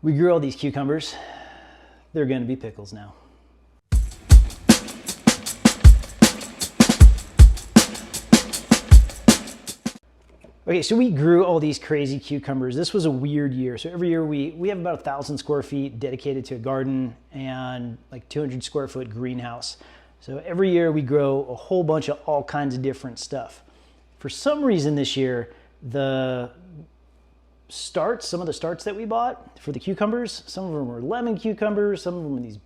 We grew all these cucumbers. They're going to be pickles now. Okay, so we grew all these crazy cucumbers. This was a weird year. So every year we have about 1,000 square feet dedicated to a garden and like 200 square foot greenhouse. So every year we grow a whole bunch of all kinds of different stuff. For some reason this year, some of the starts that we bought for the cucumbers, some of them were lemon cucumbers, some of them were these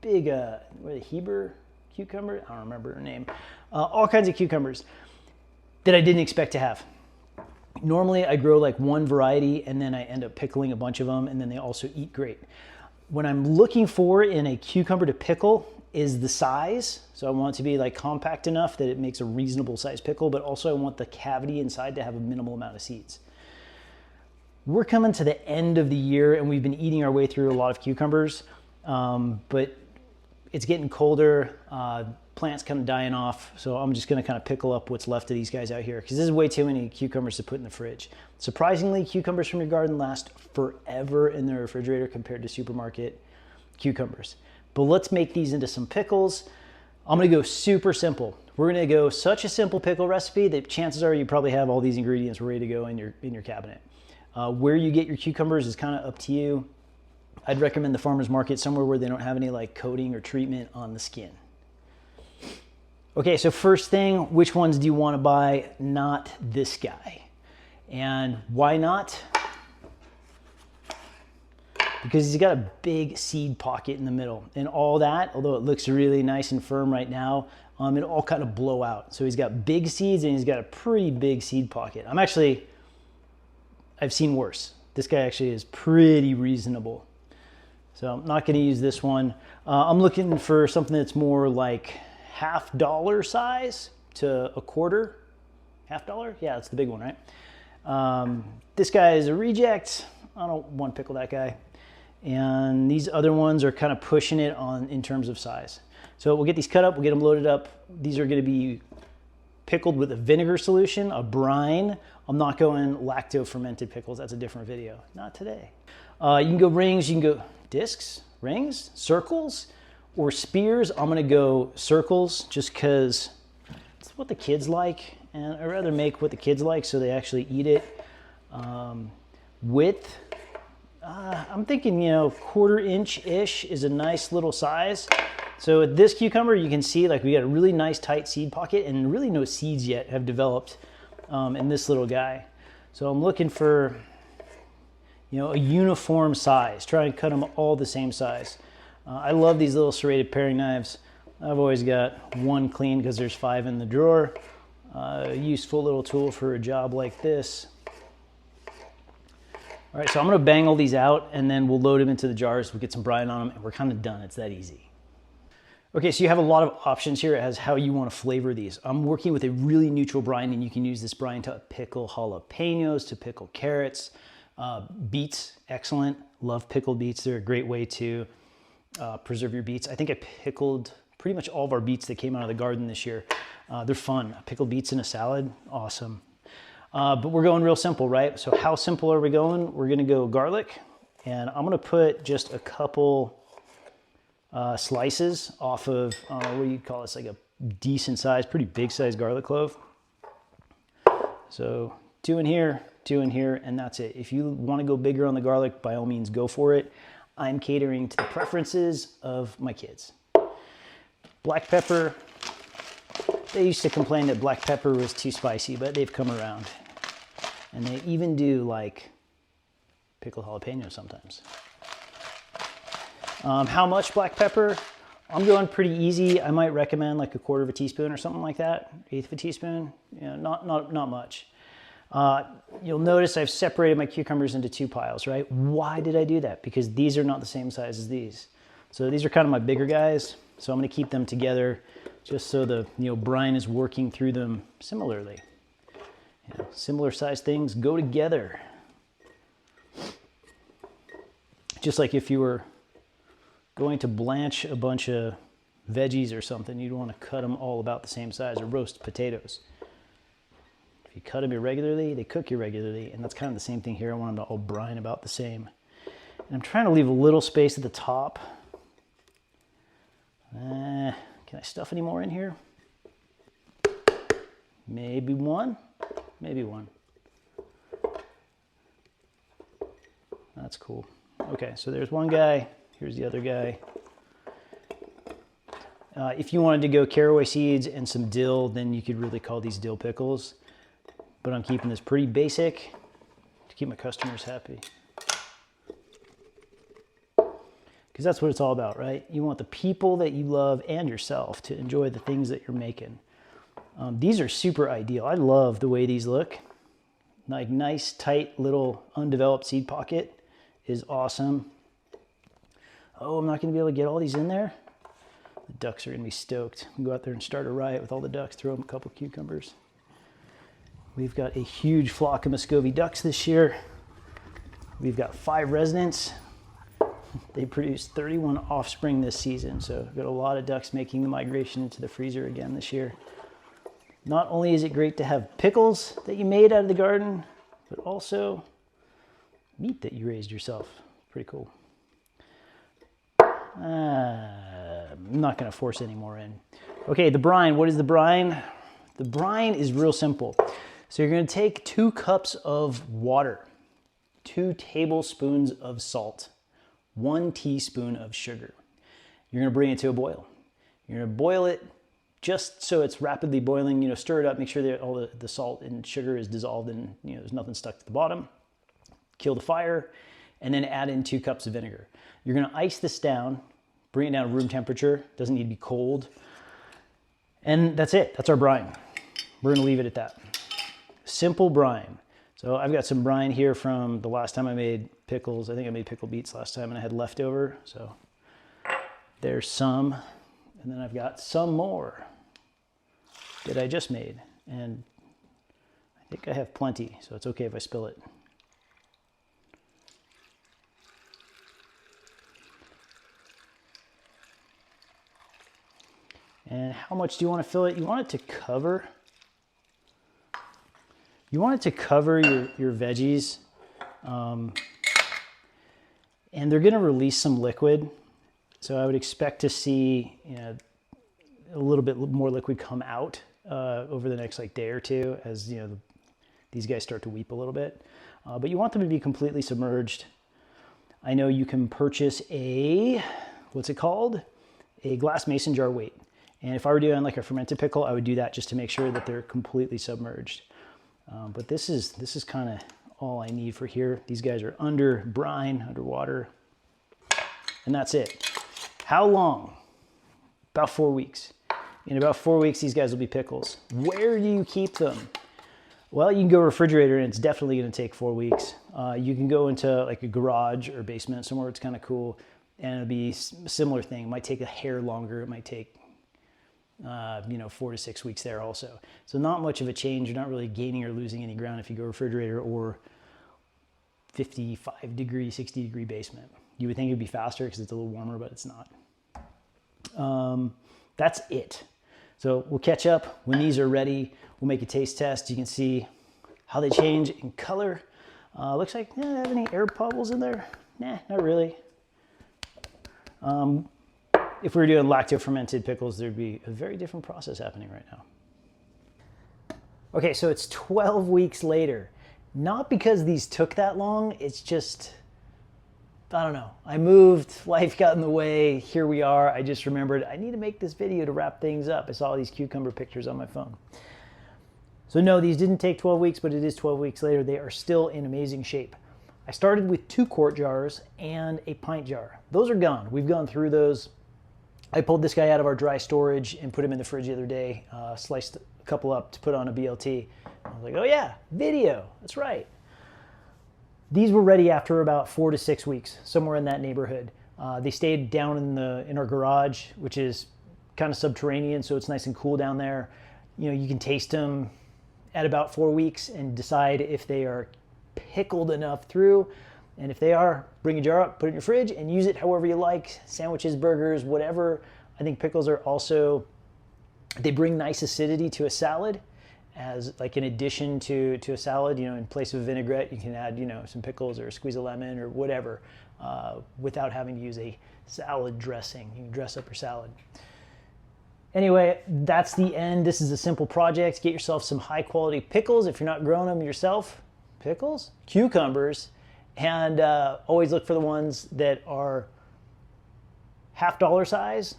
big, what are they, Heber cucumber? I don't remember her name. All kinds of cucumbers that I didn't expect to have. Normally I grow like one variety and then I end up pickling a bunch of them, and then they also eat great. What I'm looking for in a cucumber to pickle is the size. So I want it to be like compact enough that it makes a reasonable size pickle, but also I want the cavity inside to have a minimal amount of seeds. We're coming to the end of the year and we've been eating our way through a lot of cucumbers, but it's getting colder, plants kind of dying off, so I'm just gonna kind of pickle up what's left of these guys out here because this is way too many cucumbers to put in the fridge. Surprisingly, cucumbers from your garden last forever in the refrigerator compared to supermarket cucumbers. But let's make these into some pickles. I'm gonna go super simple. We're gonna go such a simple pickle recipe that chances are you probably have all these ingredients ready to go in your cabinet. Where you get your cucumbers is kind of up to you. I'd recommend the farmer's market, somewhere where they don't have any like coating or treatment on the skin. Okay, so first thing, which ones do you want to buy? Not this guy. And why not? Because he's got a big seed pocket in the middle, and all that, although it looks really nice and firm right now, it'll all kind of blow out. So he's got big seeds and he's got a pretty big seed pocket. I've seen worse. This guy actually is pretty reasonable. So I'm not going to use this one. I'm looking for something that's more like $50 size to a quarter. $50? Yeah, that's the big one, right? This guy is a reject. I don't want to pickle that guy. And these other ones are kind of pushing it on in terms of size. So we'll get these cut up, we'll get them loaded up. These are going to be pickled with a vinegar solution, a brine. I'm not going lacto fermented pickles. That's a different video. Not today. You can go rings, you can go discs, rings, circles, or spears. I'm gonna go circles just because it's what the kids like, and I'd rather make what the kids like so they actually eat it. Width, I'm thinking, 1/4 inch-ish is a nice little size. So with this cucumber, you can see like we got a really nice tight seed pocket and really no seeds yet have developed in this little guy. So I'm looking for, a uniform size. Try and cut them all the same size. I love these little serrated paring knives. I've always got one clean because there's 5 in the drawer. Useful little tool for a job like this. All right, so I'm gonna bang all these out and then we'll load them into the jars. We'll get some brine on them and we're kind of done. It's that easy. Okay, so you have a lot of options here as how you want to flavor these. I'm working with a really neutral brine, and you can use this brine to pickle jalapenos, to pickle carrots, beets, excellent. Love pickled beets. They're a great way to preserve your beets. I think I pickled pretty much all of our beets that came out of the garden this year. They're fun. Pickled beets in a salad, awesome. But we're going real simple, right? So how simple are we going? We're gonna go garlic, and I'm gonna put just a couple slices off of, what do you call this, like a decent size, pretty big size garlic clove. So 2 in here, 2 in here, and that's it. If you want to go bigger on the garlic, by all means go for it. I'm catering to the preferences of my kids. Black pepper, they used to complain that black pepper was too spicy, but they've come around. And they even do like pickled jalapenos sometimes. How much black pepper? I'm going pretty easy. I might recommend like 1/4 teaspoon or something like that, 1/8 of a teaspoon. Not much. You'll notice I've separated my cucumbers into 2 piles, right? Why did I do that? Because these are not the same size as these. So these are kind of my bigger guys. So I'm gonna keep them together just so the brine is working through them similarly. Similar sized things go together. Just like if you were going to blanch a bunch of veggies or something, you'd want to cut them all about the same size, or roast potatoes. If you cut them irregularly, they cook irregularly, and that's kind of the same thing here. I want them to all brine about the same. And I'm trying to leave a little space at the top. Can I stuff any more in here? Maybe one, maybe one. That's cool. Okay, so there's one guy. Here's the other guy. If you wanted to go caraway seeds and some dill, then you could really call these dill pickles. But I'm keeping this pretty basic to keep my customers happy. Because that's what it's all about, right? You want the people that you love and yourself to enjoy the things that you're making. These are super ideal. I love the way these look. Like nice, tight, little undeveloped seed pocket is awesome. Oh, I'm not gonna be able to get all these in there. The ducks are gonna be stoked. We can go out there and start a riot with all the ducks, throw them a couple cucumbers. We've got a huge flock of Muscovy ducks this year. We've got 5 residents. They produced 31 offspring this season, so we've got a lot of ducks making the migration into the freezer again this year. Not only is it great to have pickles that you made out of the garden, but also meat that you raised yourself. Pretty cool. I'm not going to force any more in. Okay, the brine. What is the brine? The brine is real simple. So you're going to take 2 cups of water, 2 tablespoons of salt, 1 teaspoon of sugar. You're going to bring it to a boil. You're going to boil it just so it's rapidly boiling. You know, stir it up, make sure that all the salt and sugar is dissolved and there's nothing stuck to the bottom. Kill the fire, and then add in 2 cups of vinegar. You're going to ice this down, bring it down to room temperature. Doesn't need to be cold. And that's it. That's our brine. We're going to leave it at that. Simple brine. So I've got some brine here from the last time I made pickles. I think I made pickle beets last time and I had leftover. So there's some. And then I've got some more that I just made. And I think I have plenty, so it's okay if I spill it. And how much do you want to fill it? You want it to cover. You want it to cover your veggies. And they're going to release some liquid. So I would expect to see a little bit more liquid come out over the next day or two as these guys start to weep a little bit. But you want them to be completely submerged. I know you can purchase a, what's it called? A glass mason jar weight. And if I were doing like a fermented pickle, I would do that just to make sure that they're completely submerged. But this is kind of all I need for here. These guys are under brine, underwater, and that's it. How long? About 4 weeks. In about 4 weeks, these guys will be pickles. Where do you keep them? Well, you can go refrigerator, and it's definitely going to take 4 weeks. You can go into like a garage or basement somewhere it's kind of cool, and it'll be a similar thing. It might take a hair longer. It might take 4 to 6 weeks there also. So not much of a change. You're not really gaining or losing any ground if you go refrigerator or 55 degree, 60 degree basement. You would think it'd be faster because it's a little warmer, but it's not. That's it. So we'll catch up when these are ready. We'll make a taste test. You can see how they change in color. Looks like, have any air bubbles in there? Nah, not really. If we were doing lacto-fermented pickles, there'd be a very different process happening right now. Okay, so it's 12 weeks later. Not because these took that long, it's just, I don't know. I moved, life got in the way, here we are. I just remembered I need to make this video to wrap things up. I saw all these cucumber pictures on my phone. So no, these didn't take 12 weeks, but it is 12 weeks later. They are still in amazing shape. I started with 2 quart jars and a pint jar. Those are gone. We've gone through those. I pulled this guy out of our dry storage and put him in the fridge the other day, sliced a couple up to put on a BLT. I was like, oh yeah, video, that's right. These were ready after about 4 to 6 weeks, somewhere in that neighborhood. They stayed down in our garage, which is kind of subterranean, so it's nice and cool down there. You can taste them at about 4 weeks and decide if they are pickled enough through. And if they are, bring a jar up, put it in your fridge, and use it however you like. Sandwiches, burgers, whatever. I think pickles are also, they bring nice acidity to a salad. as like an addition to a salad. You know, in place of vinaigrette, you can add, you know, some pickles or a squeeze of lemon or whatever, without having to use a salad dressing. You can dress up your salad. Anyway, that's the end. This is a simple project. Get yourself some high quality pickles if you're not growing them yourself. Pickles? Cucumbers. And always look for the ones that are $half size,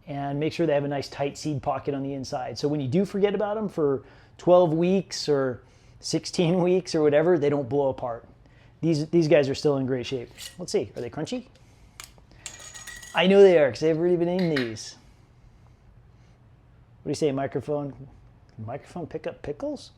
and make sure they have a nice tight seed pocket on the inside. So when you do forget about them for 12 weeks or 16 weeks or whatever, they don't blow apart. These guys are still in great shape. Let's see, are they crunchy? I know they are because they've already been in these. What do you say, microphone? Can microphone pick up pickles?